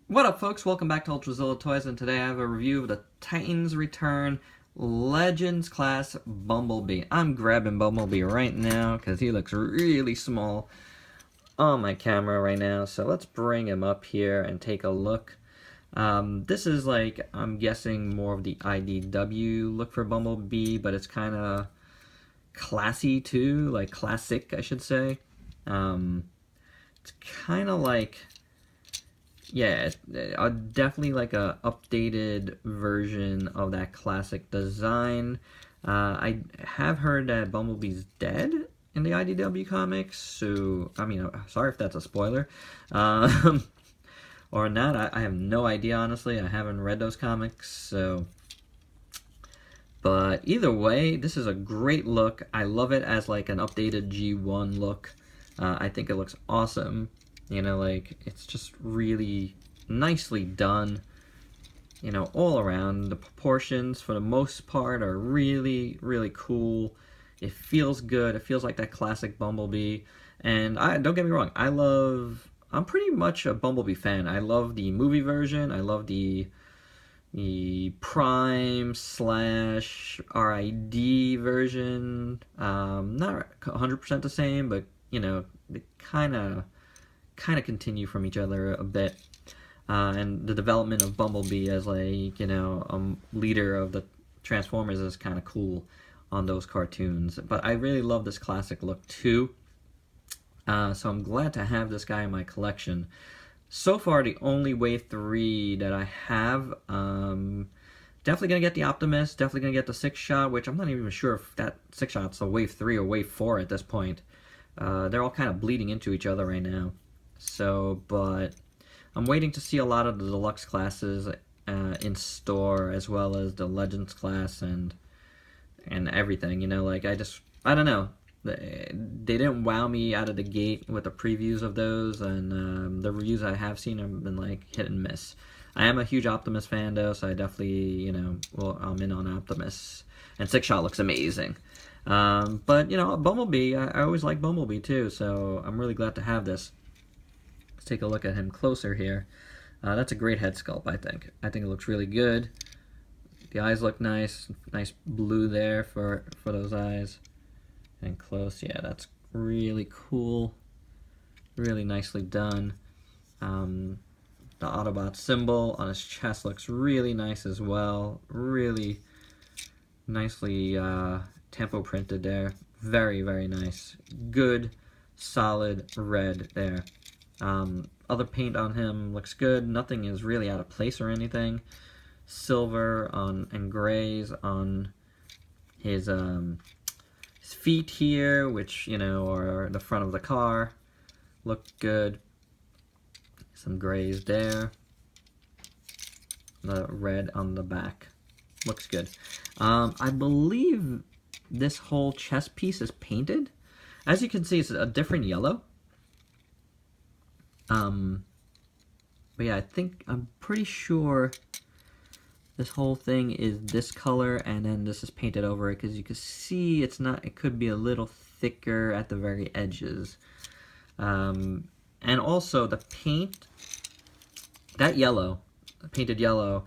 What up, folks? Welcome back to Ultrazilla Toys, and today I have a review of the Titans Return Legends Class Bumblebee. I'm grabbing Bumblebee right now because he looks really small on my camera right now. So let's bring him up here and take a look. This is like, I'm guessing more of the IDW look for Bumblebee, but it's kind of classy too, like classic, I should say. It's kind of like... Yeah, definitely like a updated version of that classic design. I have heard that Bumblebee's dead in the IDW comics, so, I mean, sorry if that's a spoiler. Or not, I have no idea, honestly. I haven't read those comics, so... But either way, this is a great look. I love it as like an updated G1 look. I think it looks awesome. You know, like, it's just really nicely done, you know, all around. The proportions, for the most part, are really, really cool. It feels good. It feels like that classic Bumblebee. And don't get me wrong, I'm pretty much a Bumblebee fan. I love the movie version. I love the Prime slash RID version. Not 100% the same, but, you know, they kind of continue from each other a bit. And the development of Bumblebee as, like, you know, leader of the Transformers is kind of cool on those cartoons. But I really love this classic look too. So I'm glad to have this guy in my collection. So far, the only Wave 3 that I have, definitely going to get the Optimus, definitely going to get the 6-shot, which I'm not even sure if that 6-shot's a Wave 3 or Wave 4 at this point. They're all kind of bleeding into each other right now. So, but I'm waiting to see a lot of the deluxe classes in store, as well as the Legends class and everything. You know, like, I don't know. They didn't wow me out of the gate with the previews of those, and the reviews I have seen have been like hit and miss. I am a huge Optimus fan though, so I definitely, you know, I'm in on Optimus. And 6-shot looks amazing. But, you know, Bumblebee, I always like Bumblebee too, so I'm really glad to have this. Let's take a look at him closer here. That's a great head sculpt, I think. I think it looks really good. The eyes look nice. Nice blue there for those eyes. And close, yeah, that's really cool. Really nicely done. The Autobot symbol on his chest looks really nice as well. Really nicely tempo printed there. Very, very nice. Good, solid red there. Other paint on him looks good. Nothing is really out of place or anything. Silver and grays on his feet here, which, you know, are the front of the car. Look good. Some grays there. The red on the back. Looks good. I believe this whole chest piece is painted. As you can see, it's a different yellow. But yeah, I'm pretty sure this whole thing is this color, and then this is painted over it, because you can see it could be a little thicker at the very edges. And also the paint, that yellow, painted yellow,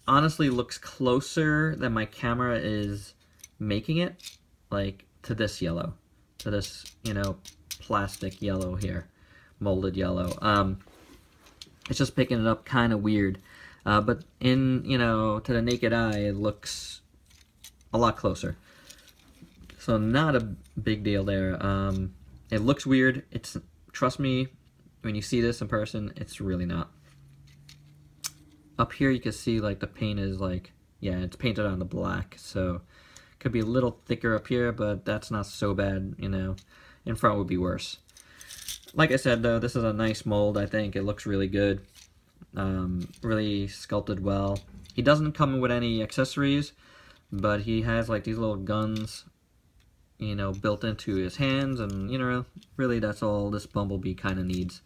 honestly looks closer than my camera is making it, like, to this yellow, to this, you know, plastic yellow here, molded yellow. It's just picking it up kind of weird. But in, you know, to the naked eye, it looks a lot closer. So not a big deal there. It looks weird. Trust me, when you see this in person, it's really not. Up here you can see, like, the paint is like, yeah, it's painted on the black, so it could be a little thicker up here, but that's not so bad, you know. In front would be worse. Like I said, though, this is a nice mold, I think. It looks really good. Really sculpted well. He doesn't come with any accessories, but he has, like, these little guns, you know, built into his hands, and, you know, really that's all this Bumblebee kind of needs.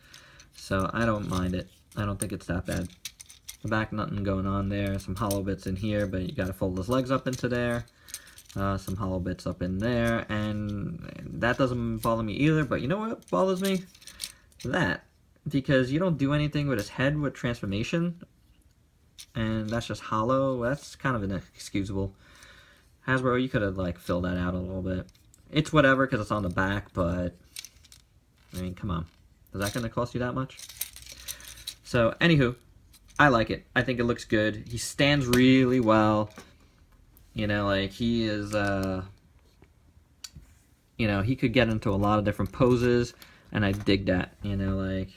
So I don't mind it. I don't think it's that bad. The back, nothing going on there. Some hollow bits in here, but you gotta fold his legs up into there. Some hollow bits up in there, and that doesn't bother me either. But you know what bothers me? That because you don't do anything with his head with transformation, and that's just hollow. That's kind of inexcusable. Hasbro, you could have like filled that out a little bit. It's whatever because it's on the back, but I mean, come on. Is that going to cost you that much? So, anywho, I like it. I think it looks good. He stands really well. You know, like, he is, you know, he could get into a lot of different poses, and I dig that. You know, like,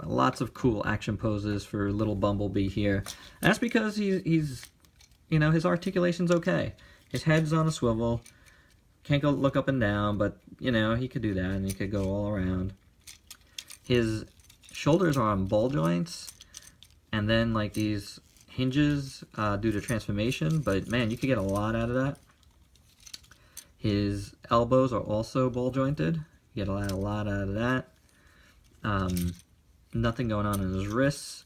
lots of cool action poses for little Bumblebee here. And that's because he's, you know, his articulation's okay. His head's on a swivel. Can't go look up and down, but, you know, he could do that, and he could go all around. His shoulders are on ball joints, and then, like, these hinges due to transformation, but, man, you could get a lot out of that. His elbows are also ball jointed. You get a lot out of that. Nothing going on in his wrists.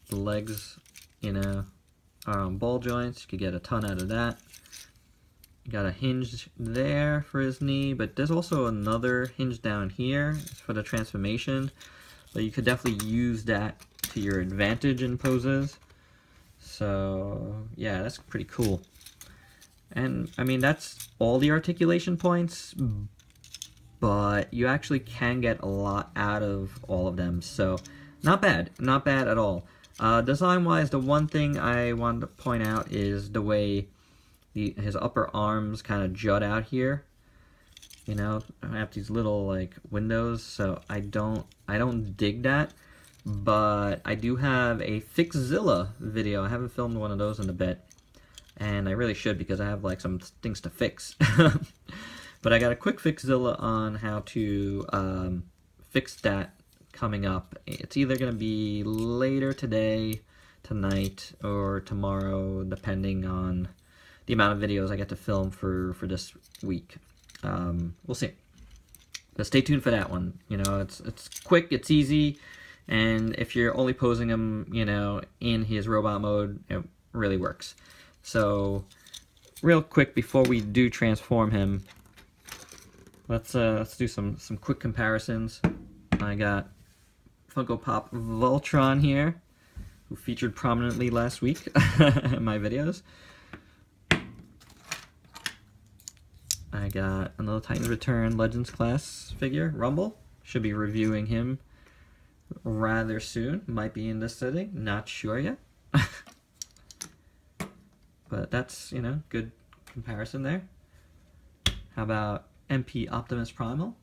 The legs, you know, are on ball joints. You could get a ton out of that. Got a hinge there for his knee, but there's also another hinge down here for the transformation. But you could definitely use that to your advantage in poses. So, yeah, that's pretty cool. And, I mean, that's all the articulation points, but you actually can get a lot out of all of them. So, not bad. Not bad at all. Design-wise, the one thing I wanted to point out is the way his upper arms kind of jut out here. You know, I have these little like windows, so I don't dig that. But I do have a Fixzilla video. I haven't filmed one of those in a bit, and I really should because I have like some things to fix. But I got a quick Fixzilla on how to fix that coming up. It's either going to be later today, tonight, or tomorrow, depending on the amount of videos I get to film for this week. We'll see. But stay tuned for that one. You know, it's quick, it's easy, and if you're only posing him, you know, in his robot mode, it really works. So, real quick before we do transform him, let's do some quick comparisons. I got Funko Pop Voltron here, who featured prominently last week in my videos. I got another Titans Return Legends class figure, Rumble. Should be reviewing him rather soon. Might be in this sitting, not sure yet. But that's, you know, good comparison there. How about MP Optimus Primal?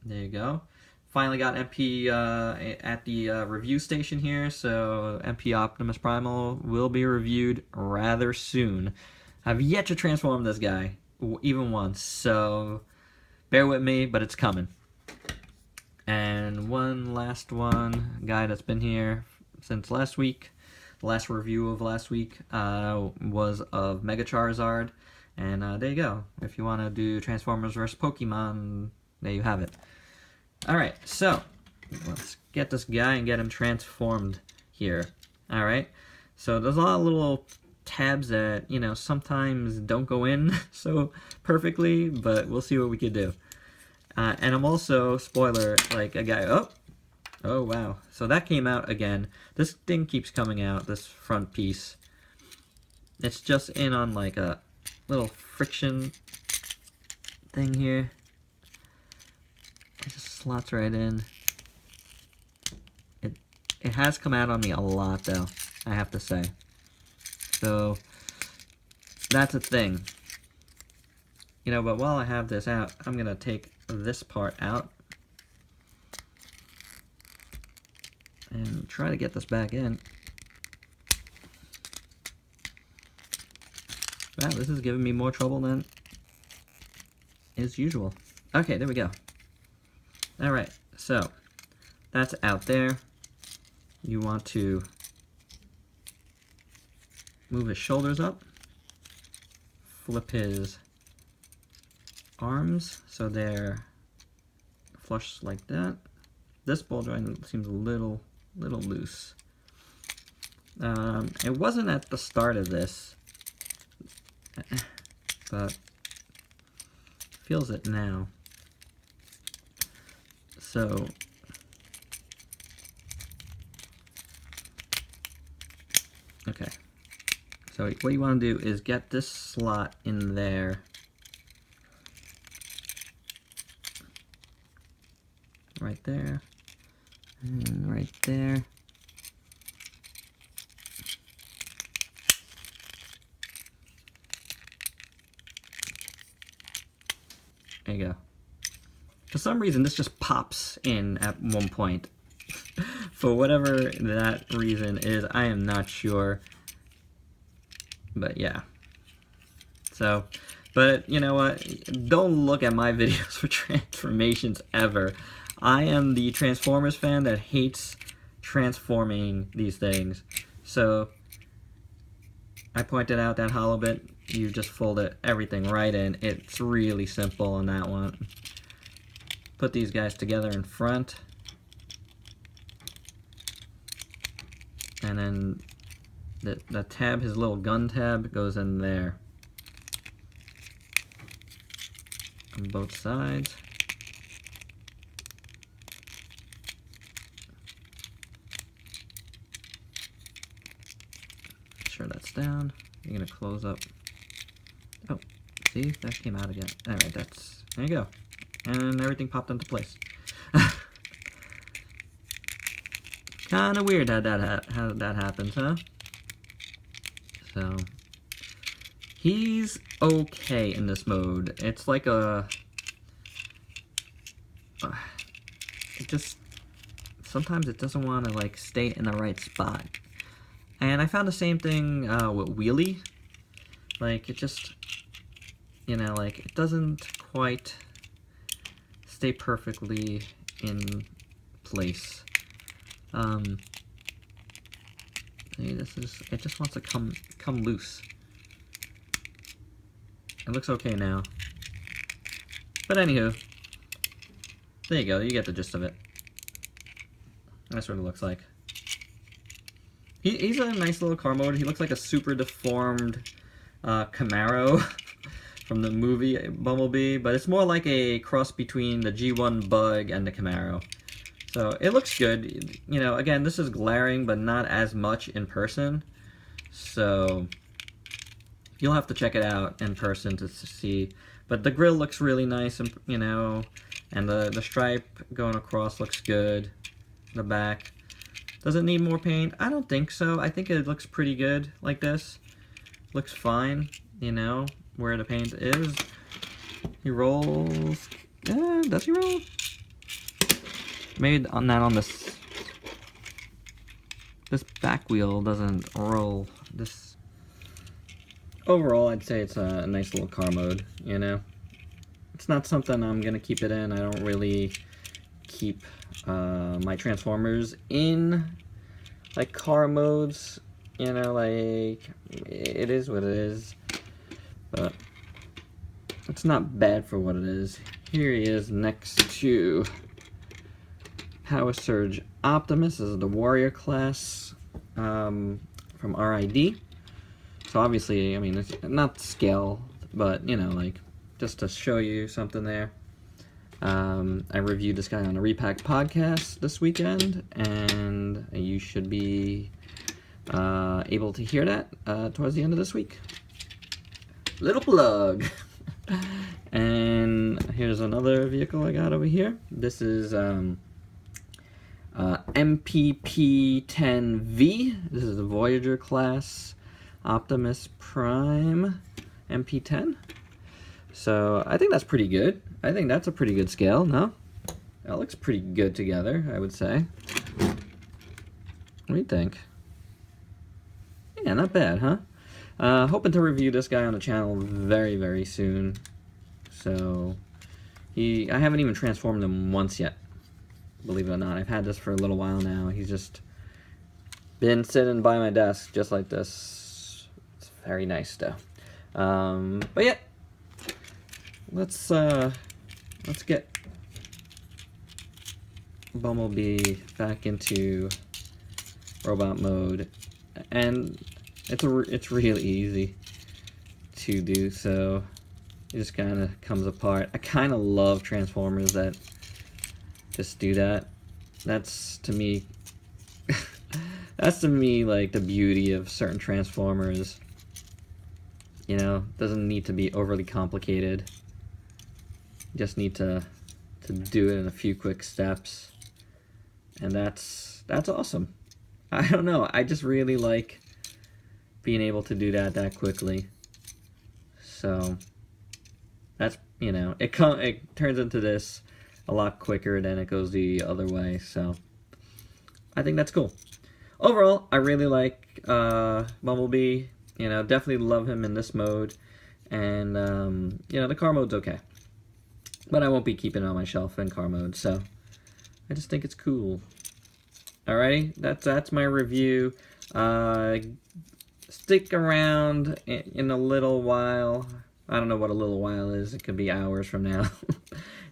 There you go. Finally got MP at the review station here, so MP Optimus Primal will be reviewed rather soon. I've yet to transform this guy, even once, so bear with me, but it's coming. And one last one, guy that's been here since last week, the last review of last week was of Mega Charizard, and there you go. If you want to do Transformers vs. Pokemon, there you have it. Alright, so let's get this guy and get him transformed here. Alright, so there's a lot of little tabs that, you know, sometimes don't go in so perfectly, but we'll see what we could do. And I'm also, spoiler, like a guy, oh wow, so that came out again. This thing keeps coming out, this front piece. It's just in on like a little friction thing here. It just slots right in. It has come out on me a lot though, I have to say. So that's a thing. You know, but while I have this out, I'm gonna take this part out and try to get this back in. Wow, this is giving me more trouble than is usual. Okay, there we go. Alright, so that's out there. You want to move his shoulders up, flip his arms so they're flush like that. This ball joint seems a little loose. It wasn't at the start of this, but feels it now. So Okay. So what you want to do is get this slot in there. Right there. And right there. There you go. For some reason, this just pops in at one point. For whatever that reason is, I am not sure. But yeah. So, but you know what? Don't look at my videos for transformations ever. I am the Transformers fan that hates transforming these things. So, I pointed out that hollow bit. You just fold everything right in. It's really simple on that one. Put these guys together in front. And then the tab, his little gun tab, goes in there. On both sides. Make sure that's down. You're gonna close up. Oh, see, that came out again. Alright, there you go. And everything popped into place. Kinda weird how that happens, huh? So, he's okay in this mode. It's like sometimes it doesn't want to like stay in the right spot. And I found the same thing with Wheelie. Like, it just, you know, like, it doesn't quite stay perfectly in place. See, it just wants to come loose. It looks okay now. But anywho, there you go, you get the gist of it. That's what it looks like. He's a nice little car mode. He looks like a super deformed Camaro from the movie Bumblebee, but it's more like a cross between the G1 Bug and the Camaro. So it looks good. You know, again, this is glaring, but not as much in person. So you'll have to check it out in person to see. But the grill looks really nice, and you know, and the stripe going across looks good. The back. Does it need more paint? I don't think so. I think it looks pretty good like this. Looks fine, you know, where the paint is. He rolls. Does he roll? Maybe on this back wheel doesn't roll. This overall, I'd say it's a nice little car mode, you know. It's not something I'm gonna keep it in. I don't really keep my Transformers in like car modes, you know, like it is what it is, but it's not bad for what it is. Here he is next to Power Surge Optimus. This is the Warrior class from RID. So obviously, I mean, it's not scale, but you know, like just to show you something there. I reviewed this guy on a Repack podcast this weekend, and you should be able to hear that towards the end of this week. Little plug. And here's another vehicle I got over here. This is MPP-10V. This is the Voyager class Optimus Prime MP10. So I think that's pretty good. I think that's a pretty good scale, no? That looks pretty good together, I would say. What do you think? Yeah, not bad, huh? Hoping to review this guy on the channel very, very soon. So, I haven't even transformed him once yet. Believe it or not, I've had this for a little while now. He's just been sitting by my desk just like this. It's very nice though. But yeah, let's get Bumblebee back into robot mode, and it's really easy to do. So it just kind of comes apart. I kind of love Transformers that just do that. That's, to me, That's to me like the beauty of certain Transformers. You know, doesn't need to be overly complicated. You just need to do it in a few quick steps, and that's awesome. I don't know, I just really like being able to do that quickly. So that's, you know, it turns into this a lot quicker than it goes the other way. So I think that's cool. Overall, I really like Bumblebee. You know, definitely love him in this mode, and you know, the car mode's okay, but I won't be keeping it on my shelf in car mode. So I just think it's cool. Alrighty, that's my review. Stick around in a little while. I don't know what a little while is. It could be hours from now.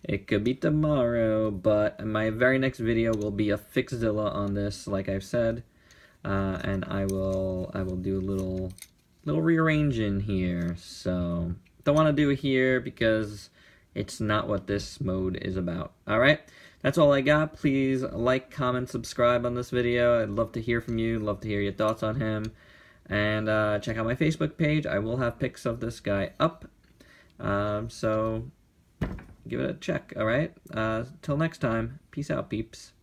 It could be tomorrow, but my very next video will be a Fixzilla on this, like I've said, and I will do a little rearranging here. So don't want to do it here because it's not what this mode is about. All right, that's all I got. Please like, comment, subscribe on this video. I'd love to hear from you. Love to hear your thoughts on him. And check out my Facebook page. I will have pics of this guy up. So give it a check, all right? Till next time. Peace out, peeps.